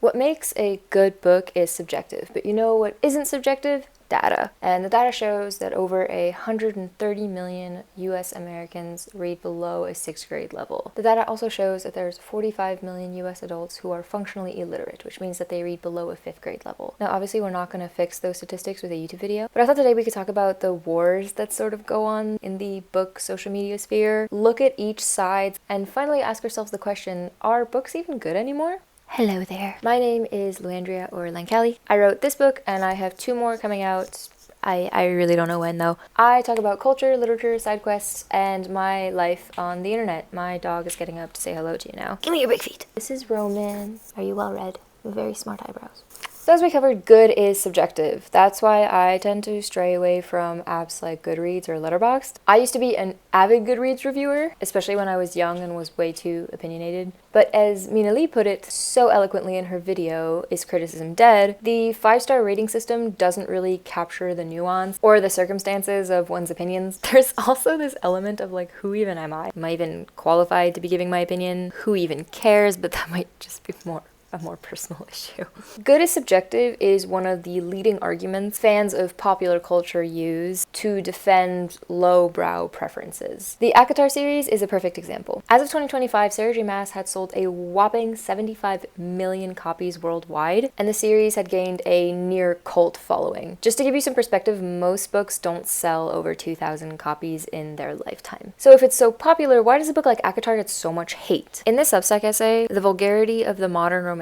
What makes a good book is subjective, but you know what isn't subjective? Data. And the data shows that over 130 million US Americans read below a 6th grade level. The data also shows that there's 45 million US adults who are functionally illiterate, which means that they read below a 5th grade level. Now, obviously, we're not going to fix those statistics with a YouTube video, but I thought today we could talk about the wars that sort of go on in the book social media sphere, look at each side, and finally ask ourselves the question, are books even good anymore? Hello there. My name is Luandria or Lankali. I wrote this book and I have 2 more coming out. I really don't know when though. I talk about culture, literature, side quests, and my life on the internet. My dog is getting up to say hello to you now. Give me your big feet. This is Roman. Are you well read? With very smart eyebrows. So as we covered, good is subjective. That's why I tend to stray away from apps like Goodreads or Letterboxd. I used to be an avid Goodreads reviewer, especially when I was young and was way too opinionated. But as Mina Lee put it so eloquently in her video, Is Criticism Dead?, the 5-star rating system doesn't really capture the nuance or the circumstances of one's opinions. There's also this element of like, who even am I? Am I even qualified to be giving my opinion? Who even cares? But that might just be a more personal issue. Good is subjective is one of the leading arguments fans of popular culture use to defend lowbrow preferences. The ACOTAR series is a perfect example. As of 2025, Sarah J. Maas had sold a whopping 75 million copies worldwide, and the series had gained a near cult following. Just to give you some perspective, most books don't sell over 2,000 copies in their lifetime. So if it's so popular, why does a book like ACOTAR get so much hate? In this Substack essay, The Vulgarity of the Modern Romantasy,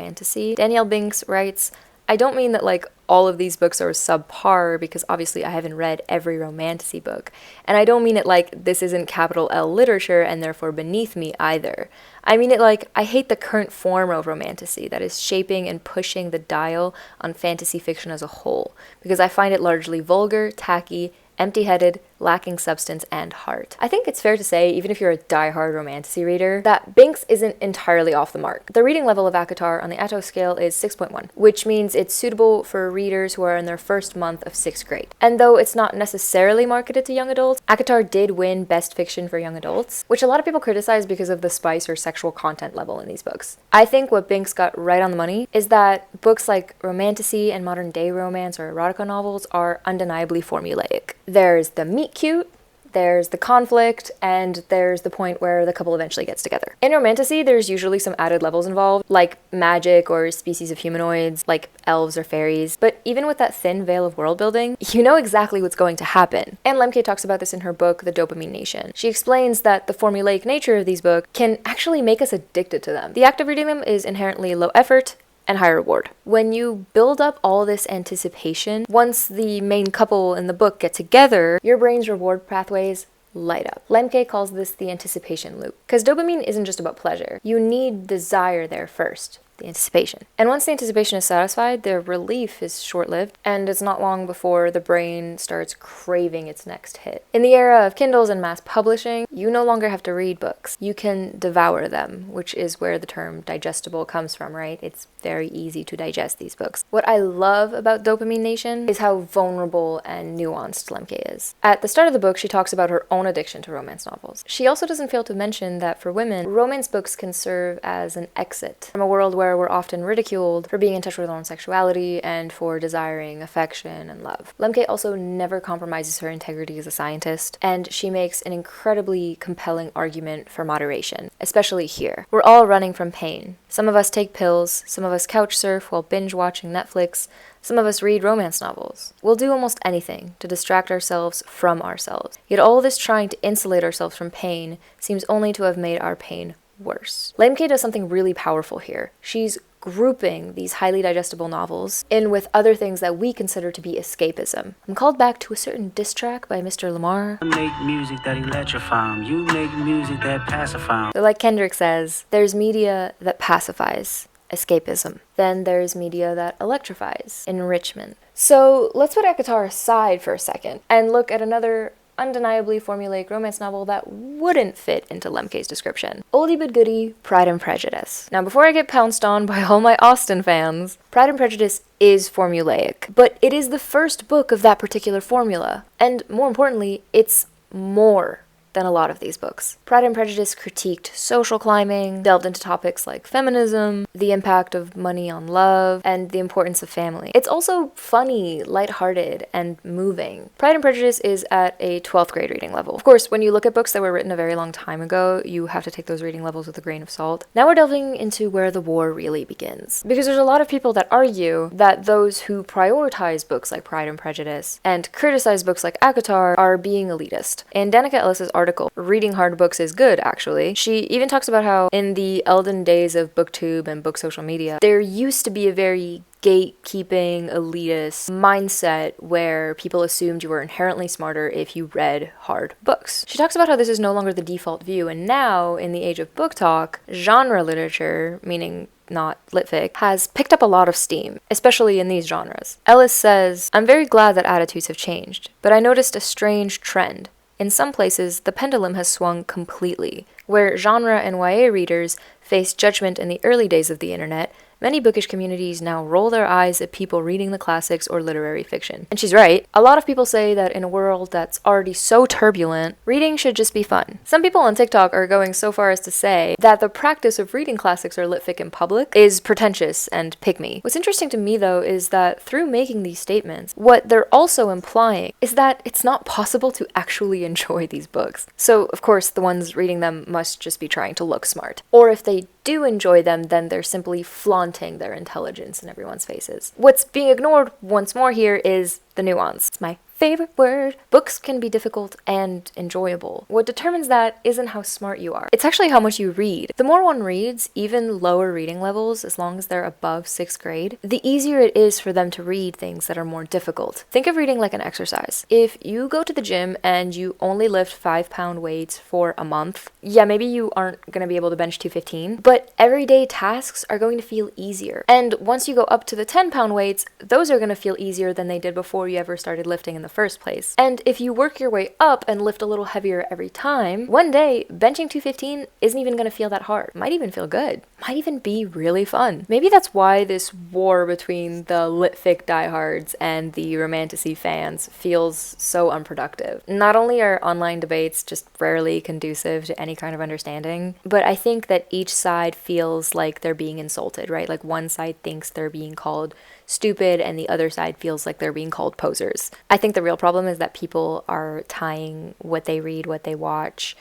Danielle Binks writes, I don't mean that like all of these books are subpar, because obviously I haven't read every romantasy book. And I don't mean it like this isn't capital L literature and therefore beneath me either. I mean it like I hate the current form of romantasy that is shaping and pushing the dial on fantasy fiction as a whole, because I find it largely vulgar, tacky, empty-headed, lacking substance and heart. I think it's fair to say, even if you're a die-hard romantasy reader, that Binks isn't entirely off the mark. The reading level of ACOTAR on the Atto scale is 6.1, which means it's suitable for readers who are in their first month of 6th grade. And though it's not necessarily marketed to young adults, ACOTAR did win Best Fiction for Young Adults, which a lot of people criticize because of the spice or sexual content level in these books. I think what Binks got right on the money is that books like romantasy and modern-day romance or erotica novels are undeniably formulaic. There's the meet cute, there's the conflict, and there's the point where the couple eventually gets together. In romantasy, there's usually some added levels involved, like magic or species of humanoids, like elves or fairies. But even with that thin veil of world building, you know exactly what's going to happen. And Lemke talks about this in her book, The Dopamine Nation. She explains that the formulaic nature of these books can actually make us addicted to them. The act of reading them is inherently low effort and high reward. When you build up all this anticipation, once the main couple in the book get together, your brain's reward pathways light up. Lemke calls this the anticipation loop, because dopamine isn't just about pleasure. You need desire there first. The anticipation. And once the anticipation is satisfied, the relief is short-lived, and it's not long before the brain starts craving its next hit. In the era of Kindles and mass publishing, you no longer have to read books. You can devour them, which is where the term digestible comes from, right? It's very easy to digest these books. What I love about Dopamine Nation is how vulnerable and nuanced Lemke is. At the start of the book, she talks about her own addiction to romance novels. She also doesn't fail to mention that for women, romance books can serve as an exit from a world where we're often ridiculed for being in touch with our own sexuality and for desiring affection and love. Lemke also never compromises her integrity as a scientist, and she makes an incredibly compelling argument for moderation, especially here. We're all running from pain. Some of us take pills, some of us couch surf while binge watching Netflix, some of us read romance novels. We'll do almost anything to distract ourselves from ourselves. Yet all this trying to insulate ourselves from pain seems only to have made our pain worse. Lemke does something really powerful here. She's grouping these highly digestible novels in with other things that we consider to be escapism. I'm called back to a certain diss track by Mr. Lamar. I make music that electrify 'em. You make music that pacify 'em. So like Kendrick says, there's media that pacifies, escapism. Then there's media that electrifies, enrichment. So let's put ACOTAR aside for a second and look at another undeniably formulaic romance novel that wouldn't fit into Lemke's description. Oldie but goodie, Pride and Prejudice. Now, before I get pounced on by all my Austen fans, Pride and Prejudice is formulaic, but it is the first book of that particular formula. And more importantly, it's more than a lot of these books. Pride and Prejudice critiqued social climbing, delved into topics like feminism, the impact of money on love, and the importance of family. It's also funny, lighthearted, and moving. Pride and Prejudice is at a 12th grade reading level. Of course, when you look at books that were written a very long time ago, you have to take those reading levels with a grain of salt. Now we're delving into where the war really begins. Because there's a lot of people that argue that those who prioritize books like Pride and Prejudice and criticize books like ACOTAR are being elitist. In Danica Ellis's article, Reading Hard Books is Good, actually, she even talks about how in the elden days of booktube and book social media, there used to be a very gatekeeping, elitist mindset where people assumed you were inherently smarter if you read hard books. She talks about how this is no longer the default view, and now, in the age of book talk, genre literature, meaning not litfic, has picked up a lot of steam, especially in these genres. Ellis says, "I'm very glad that attitudes have changed, but I noticed a strange trend. In some places, the pendulum has swung completely. Where genre and YA readers faced judgment in the early days of the internet, many bookish communities now roll their eyes at people reading the classics or literary fiction." And she's right. A lot of people say that in a world that's already so turbulent, reading should just be fun. Some people on TikTok are going so far as to say that the practice of reading classics or litfic in public is pretentious and pygmy. What's interesting to me, though, is that through making these statements, what they're also implying is that it's not possible to actually enjoy these books. So, of course, the ones reading them must just be trying to look smart. Or if they do enjoy them, then they're simply flaunting their intelligence in everyone's faces. What's being ignored once more here is the nuance. It's my favorite word. Books can be difficult and enjoyable. What determines that isn't how smart you are. It's actually how much you read. The more one reads, even lower reading levels, as long as they're above 6th grade, the easier it is for them to read things that are more difficult. Think of reading like an exercise. If you go to the gym and you only lift 5-pound weights for a month, yeah, maybe you aren't going to be able to bench 215, but everyday tasks are going to feel easier. And once you go up to the 10-pound weights, those are going to feel easier than they did before you ever started lifting in the first place. And if you work your way up and lift a little heavier every time, one day benching 215 isn't even going to feel that hard. Might even feel good. Might even be really fun. Maybe that's why this war between the litfic diehards and the romantasy fans feels so unproductive. Not only are online debates just rarely conducive to any kind of understanding, but I think that each side feels like they're being insulted, right? Like one side thinks they're being called stupid and the other side feels like they're being called posers. I think the real problem is that people are tying what they read, what they watch,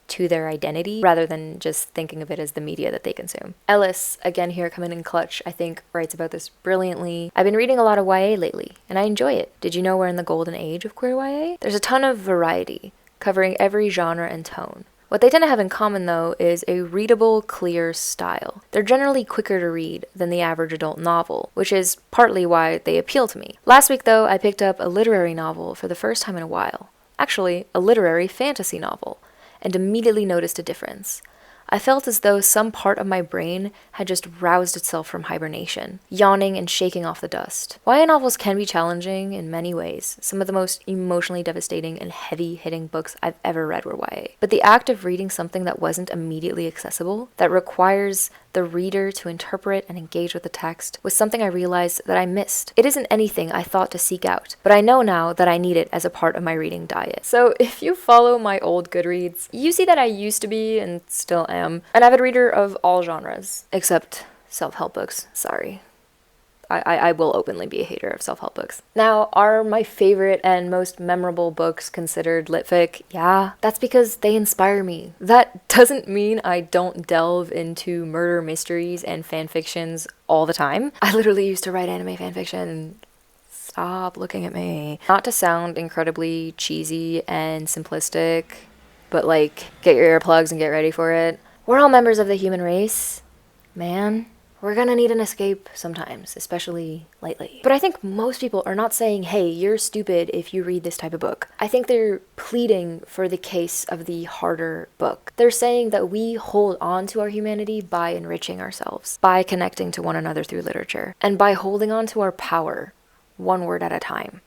to their identity rather than just thinking of it as the media that they consume. Ellis, again here coming in clutch, I think writes about this brilliantly. I've been reading a lot of YA lately, and I enjoy it. Did you know we're in the golden age of queer YA? There's a ton of variety, covering every genre and tone. What they tend to have in common, though, is a readable, clear style. They're generally quicker to read than the average adult novel, which is partly why they appeal to me. Last week, though, I picked up a literary novel for the first time in a while. Actually, a literary fantasy novel, and immediately noticed a difference. I felt as though some part of my brain had just roused itself from hibernation, yawning and shaking off the dust. YA novels can be challenging in many ways. Some of the most emotionally devastating and heavy-hitting books I've ever read were YA. But the act of reading something that wasn't immediately accessible, that requires the reader to interpret and engage with the text, was something I realized that I missed. It isn't anything I thought to seek out, but I know now that I need it as a part of my reading diet. So if you follow my old Goodreads, you see that I used to be, and still am, an avid reader of all genres, except self-help books. Sorry. I will openly be a hater of self-help books. Now, are my favorite and most memorable books considered litfic? Yeah, that's because they inspire me. That doesn't mean I don't delve into murder mysteries and fanfictions all the time. I literally used to write anime fanfiction. Stop looking at me. Not to sound incredibly cheesy and simplistic, but like, get your earplugs and get ready for it. We're all members of the human race, man. We're gonna need an escape sometimes, especially lately. But I think most people are not saying, hey, you're stupid if you read this type of book. I think they're pleading for the case of the harder book. They're saying that we hold on to our humanity by enriching ourselves, by connecting to one another through literature, and by holding on to our power, one word at a time.